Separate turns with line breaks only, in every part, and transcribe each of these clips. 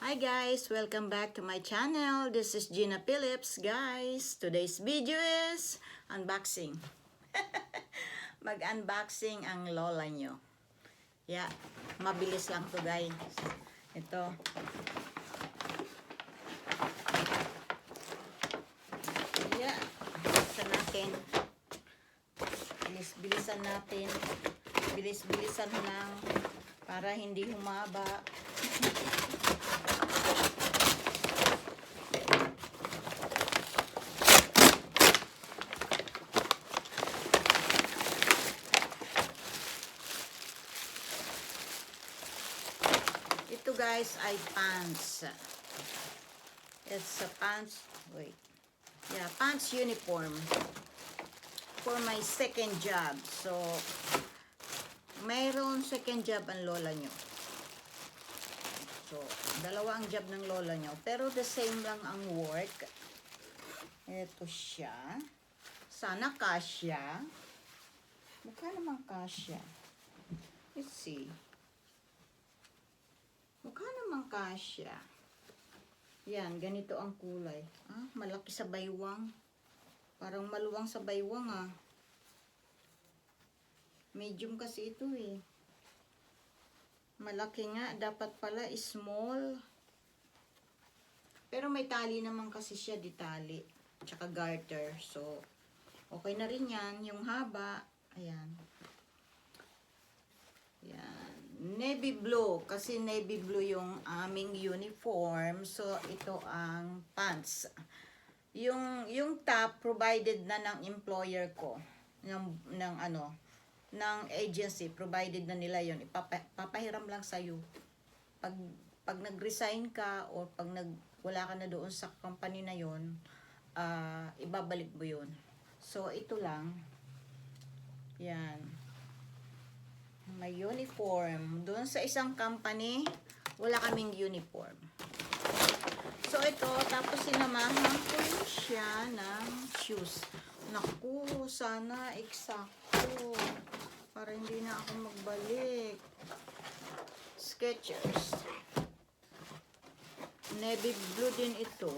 Hi guys, welcome back to my channel. This is Gina Phillips, guys. Today's video is unboxing. Mag-unboxing ang lola nyo. Yeah, mabilis lang to guys. Ito. Yeah, bilisan natin. Bilis-bilisan natin. Bilis-bilisan lang para hindi humaba. Ito guys ay pants. It's a pants, pants uniform for my second job. So, mayroon second job ang lola nyo. So, dalawa ang job ng lola nyo. Pero the same lang ang work. Ito siya. Sana kasya. Mukha naman kasya. Let's see. Mukha naman kasya. Yan, ganito ang kulay. Ah, malaki sa baywang. Parang maluwang sa baywang ah. Medium kasi ito eh. Malaki nga. Dapat pala small. Pero may tali naman kasi siya, di tali. Tsaka garter. So, okay na rin yan. Yung haba. Ayan. Yan. Navy blue. Kasi navy blue yung aming uniform. So, ito ang pants. Yung top, provided na ng employer ko. Ng agency. Provided na nila yun. Papahiram lang sa'yo. Pag nag-resign ka or pag wala ka na doon sa company na yun, ibabalik mo yun. So, ito lang. Yan. May uniform. Doon sa isang company, wala kaming uniform. So, ito. Tapos, sinamahan ko siya ng shoes. Naku, sana eksakto. Para hindi na ako magbalik. Skechers. Navy blue din ito.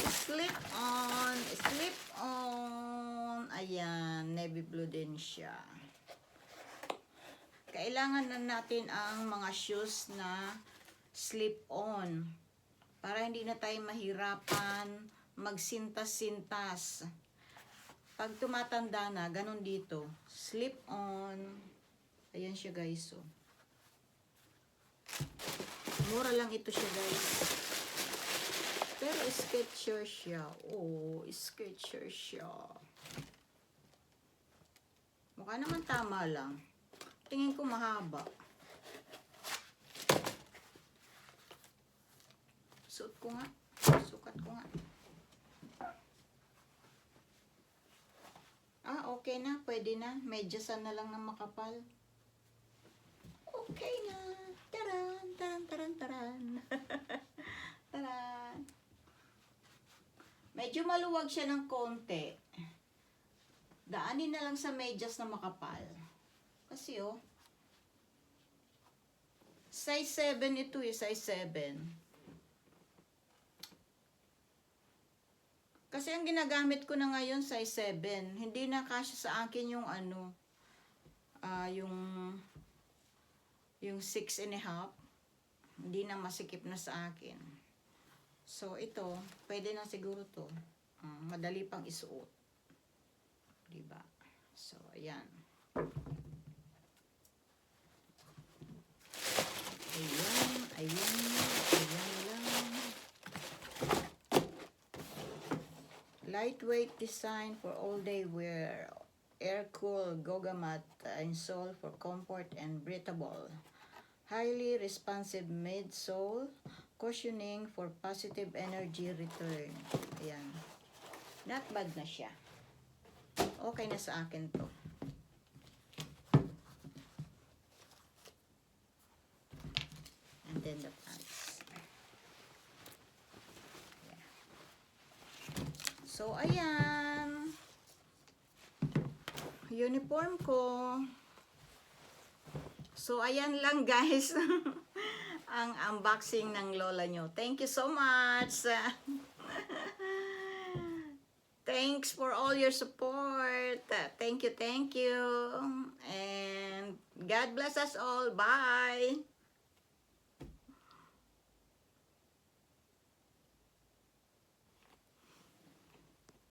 Slip on. Slip on. Ayan. Navy blue din siya. Kailangan na natin ang mga shoes na slip-on para hindi na tayo mahirapan magsintas-sintas. Pag tumatanda na, ganun dito. Slip-on. Ayan siya guys. So. Mura lang ito siya guys. Pero Skechers siya. Oh, Skechers siya. Mukha naman tama lang. Tingin ko mahaba. Suot ko nga. Sukat ko nga. Ah, okay na. Pwede na. Medyasan na lang ng makapal. Okay na. Taran, taran, taran, taran. Taran. Medyo maluwag siya ng konti. Daanin na lang sa medyas na makapal. Kasi size 7 ito eh, size 7. Kasi ang ginagamit ko na ngayon, size 7. Hindi na kasya sa akin yung yung 6.5. Hindi na masikip na sa akin. So, ito, pwede na siguro to. Madali pang isuot. Diba? So, ayan. Ayan lang. Lightweight design for all-day wear. Air-cool Goga mat insole for comfort and breathable. Highly responsive midsole. Cushioning for positive energy return. Ayan. Not bad na siya. Okay na sa akin to. And then the pants. Yeah. So, ayan. Uniform ko. So, ayan lang guys. ang unboxing ng lola nyo. Thank you so much. Thanks for all your support. Thank you, thank you. And God bless us all. Bye.